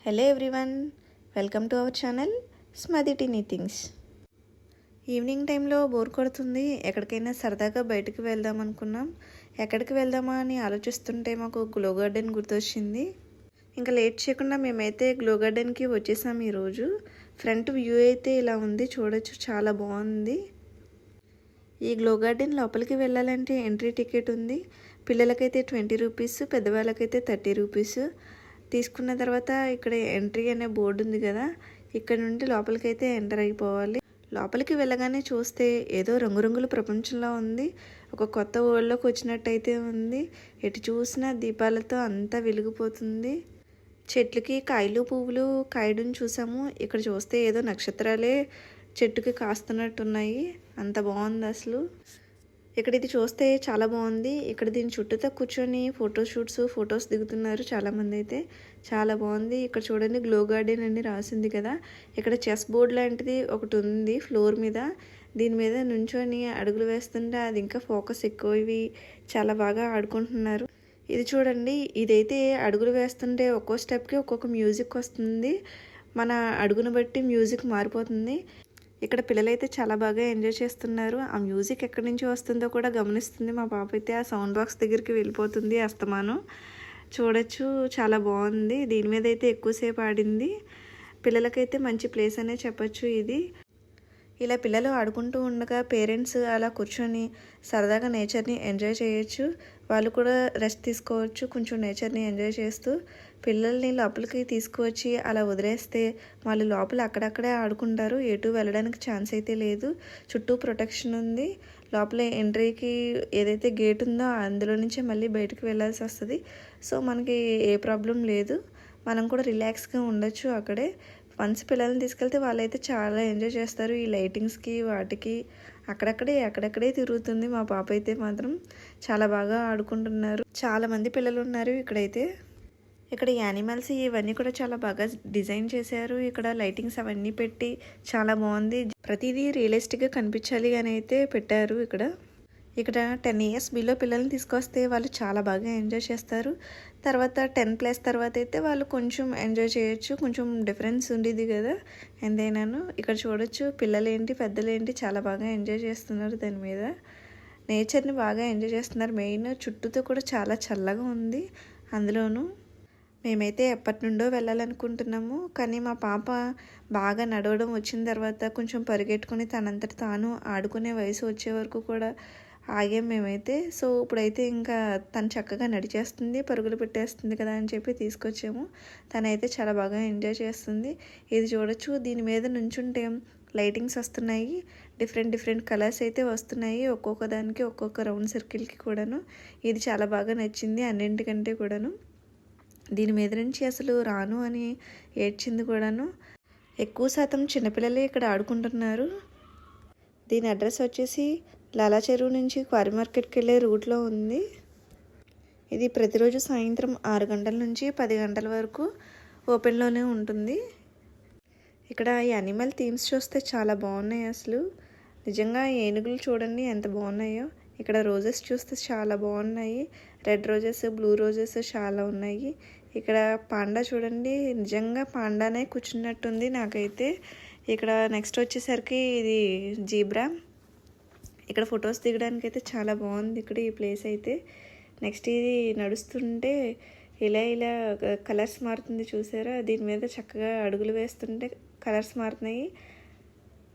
Hello everyone, welcome to our channel smadi teeny things. Evening టైంలో bore కొడుతుంది. ఎక్కడికైనా సరదాగా బయటకు వెళ్దాం అనుకున్నాం. ఎక్కడికి వెళ్దామా అని ఆలోచిస్తుంటే మాకు గ్లో గార్డెన్ గుర్తొచ్చింది. ఇంకా లేట్ చేయకుండా మేమైతే గ్లో గార్డెన్కి వచ్చేసాం. ఈరోజు ఫ్రంట్ వ్యూ అయితే ఇలా ఉంది, చూడొచ్చు, చాలా బాగుంది. ఈ గ్లో గార్డెన్ లోపలికి వెళ్ళాలంటే ఎంట్రీ టికెట్ ఉంది. పిల్లలకైతే 20 రూపీస్, పెద్దవాళ్ళకైతే 30 రూపీస్. తీసుకున్న తర్వాత ఇక్కడ ఎంట్రీ అనే బోర్డు ఉంది కదా, ఇక్కడ నుండి లోపలికైతే ఎంటర్ అయిపోవాలి. లోపలికి వెళ్ళగానే చూస్తే ఏదో రంగురంగుల ప్రపంచంలో ఉంది. ఒక కొత్త వరల్డ్లోకి వచ్చినట్టయితే ఉంది. ఎటు చూసినా దీపాలతో అంతా వెలిగిపోతుంది. చెట్లకి కాయలు పువ్వులు కాయడం చూసాము. ఇక్కడ చూస్తే ఏదో నక్షత్రాలే చెట్టుకి కాస్తున్నట్టున్నాయి. అంత బాగుంది అసలు. ఇక్కడ ఇది చూస్తే చాలా బాగుంది. ఇక్కడ దీని చుట్టూతో కూర్చొని ఫొటోస్ దిగుతున్నారు చాలామంది అయితే. చాలా బాగుంది. ఇక్కడ చూడండి, గ్లో గార్డెన్ అని రాసింది కదా. ఇక్కడ చెస్ బోర్డ్ లాంటిది ఒకటి ఉంది ఫ్లోర్ మీద. దీని మీద నుంచొని అడుగులు వేస్తుంటే అది ఇంకా ఫోకస్ ఎక్కువ. ఇవి చాలా బాగా ఆడుకుంటున్నారు. ఇది చూడండి, ఇదైతే అడుగులు వేస్తుంటే ఒక్కో స్టెప్కి ఒక్కొక్క మ్యూజిక్ వస్తుంది. మన అడుగును బట్టి మ్యూజిక్ మారిపోతుంది. ఇక్కడ పిల్లలైతే చాలా బాగా ఎంజాయ్ చేస్తున్నారు. ఆ మ్యూజిక్ ఎక్కడి నుంచి వస్తుందో కూడా గమనిస్తుంది. మా పాప అయితే ఆ సౌండ్ బాక్స్ దగ్గరికి వెళ్ళిపోతుంది అస్తమానం. చూడొచ్చు, చాలా బాగుంది. దీని మీద అయితే ఎక్కువసేపు ఆడింది. పిల్లలకైతే మంచి ప్లేస్ అనే చెప్పచ్చు ఇది. ఇలా పిల్లలు ఆడుకుంటూ ఉండగా పేరెంట్స్ అలా కూర్చొని సరదాగా నేచర్ని ఎంజాయ్ చేయొచ్చు. వాళ్ళు కూడా రెస్ట్ తీసుకోవచ్చు కొంచెం నేచర్ని ఎంజాయ్ చేస్తూ. పిల్లల్ని లోపలికి తీసుకువచ్చి అలా వదిలేస్తే వాళ్ళు లోపల అక్కడక్కడే ఆడుకుంటారు. ఎటు వెళ్ళడానికి ఛాన్స్ అయితే లేదు. చుట్టూ ప్రొటెక్షన్ ఉంది. లోపల ఎంట్రీకి ఏదైతే గేట్ ఉందో అందులో నుంచే మళ్ళీ బయటకు వెళ్ళాల్సి వస్తుంది. సో మనకి ఏ ప్రాబ్లం లేదు. మనం కూడా రిలాక్స్గా ఉండొచ్చు అక్కడే. వన్స్ పిల్లల్ని తీసుకెళ్తే వాళ్ళైతే చాలా ఎంజాయ్ చేస్తారు. ఈ లైటింగ్స్కి వాటికి అక్కడక్కడే తిరుగుతుంది. మా పాప అయితే మాత్రం చాలా బాగా ఆడుకుంటున్నారు. చాలామంది పిల్లలు ఉన్నారు ఇక్కడైతే. ఇక్కడ యానిమల్స్ ఇవన్నీ కూడా చాలా బాగా డిజైన్ చేశారు. ఇక్కడ లైటింగ్స్ అవన్నీ పెట్టి చాలా బాగుంది. ప్రతిదీ రియలిస్టిక్గా కనిపించాలి అని అయితే పెట్టారు ఇక్కడ. 10 ఇయర్స్ బిలో పిల్లల్ని తీసుకొస్తే వాళ్ళు చాలా బాగా ఎంజాయ్ చేస్తారు. తర్వాత 10+ తర్వాత అయితే వాళ్ళు కొంచెం ఎంజాయ్ చేయొచ్చు. కొంచెం డిఫరెన్స్ ఉండేది కదా ఎంతైనాను. ఇక్కడ చూడొచ్చు, పిల్లలేంటి పెద్దలేంటి చాలా బాగా ఎంజాయ్ చేస్తున్నారు. దాని మీద నేచర్ని బాగా ఎంజాయ్ చేస్తున్నారు. మెయిన్ చుట్టూతో కూడా చాలా చల్లగా ఉంది. అందులోనూ మేమైతే ఎప్పటి నుండో వెళ్ళాలనుకుంటున్నాము. కానీ మా పాప బాగా నడవడం వచ్చిన తర్వాత కొంచెం పరిగెట్టుకుని తనంతట తాను ఆడుకునే వయసు వచ్చే వరకు కూడా ఆగాం మేమైతే. సో ఇప్పుడైతే ఇంకా తను చక్కగా నడిచేస్తుంది, పరుగులు పెట్టేస్తుంది కదా అని చెప్పి తీసుకొచ్చాము. తనైతే చాలా బాగా ఎంజాయ్ చేస్తుంది. ఇది చూడొచ్చు, దీని మీద నుంచుంటే లైటింగ్స్ వస్తున్నాయి. డిఫరెంట్ కలర్స్ అయితే వస్తున్నాయి. ఒక్కొక్క దానికి ఒక్కొక్క రౌండ్ సర్కిల్కి కూడాను. ఇది చాలా బాగా నచ్చింది అన్నింటికంటే కూడాను. దీని మీద నుంచి అసలు రాను అని ఏడ్చింది కూడాను. ఎక్కువ శాతం చిన్నపిల్లలే ఇక్కడ ఆడుకుంటున్నారు. దీని అడ్రస్ వచ్చేసి లాలా చెరువు నుంచి క్వారీ మార్కెట్కి వెళ్ళే రూట్లో ఉంది. ఇది ప్రతిరోజు సాయంత్రం 6 గంటల నుంచి 10 గంటల వరకు ఓపెన్లోనే ఉంటుంది. ఇక్కడ ఈ యానిమల్ థీమ్స్ చూస్తే చాలా బాగున్నాయి అసలు. నిజంగా ఏనుగులు చూడండి ఎంత బాగున్నాయో. ఇక్కడ రోజెస్ చూస్తే చాలా బాగున్నాయి. రెడ్ రోజెస్, బ్లూ రోజెస్ చాలా ఉన్నాయి. ఇక్కడ పాండా చూడండి, నిజంగా పాండానే కూర్చున్నట్టుంది నాకైతే. ఇక్కడ నెక్స్ట్ వచ్చేసరికి ఇది జీబ్రా. ఇక్కడ ఫొటోస్ దిగడానికి అయితే చాలా బాగుంది ఇక్కడ ఈ ప్లేస్ అయితే. నెక్స్ట్ ఇది నడుస్తుంటే ఇలా కలర్స్ మారుతుంది చూసారా. దీని మీద చక్కగా అడుగులు వేస్తుంటే కలర్స్ మారుతున్నాయి.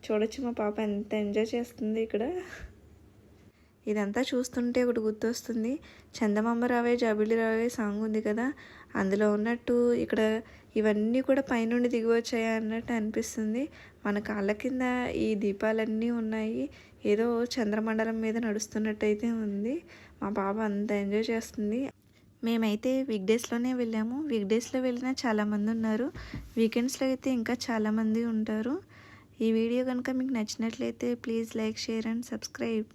చూడొచ్చు మా పాప ఎంత ఎంజాయ్ చేస్తుంది ఇక్కడ. ఇదంతా చూస్తుంటే ఒకటి గుర్తొస్తుంది, చందమామ రావే జాబిలి రావే సాంగ్ ఉంది కదా, అందులో ఉన్నట్టు ఇక్కడ ఇవన్నీ కూడా పైనుండి దిగి వచ్చాయా అన్నట్టు అనిపిస్తుంది. మన కాళ్ళ కింద ఈ దీపాలన్నీ ఉన్నాయి. ఏదో చంద్రమండలం మీద నడుస్తున్నట్టయితే ఉంది. మా పాప అంత ఎంజాయ్ చేస్తుంది. మేమైతే వీక్డేస్లోనే వెళ్ళాము. వీక్డేస్లో వెళ్ళినా చాలామంది ఉన్నారు. వీకెండ్స్లో అయితే ఇంకా చాలామంది ఉంటారు. ఈ వీడియో కనుక మీకు నచ్చినట్లయితే please like, share and subscribe.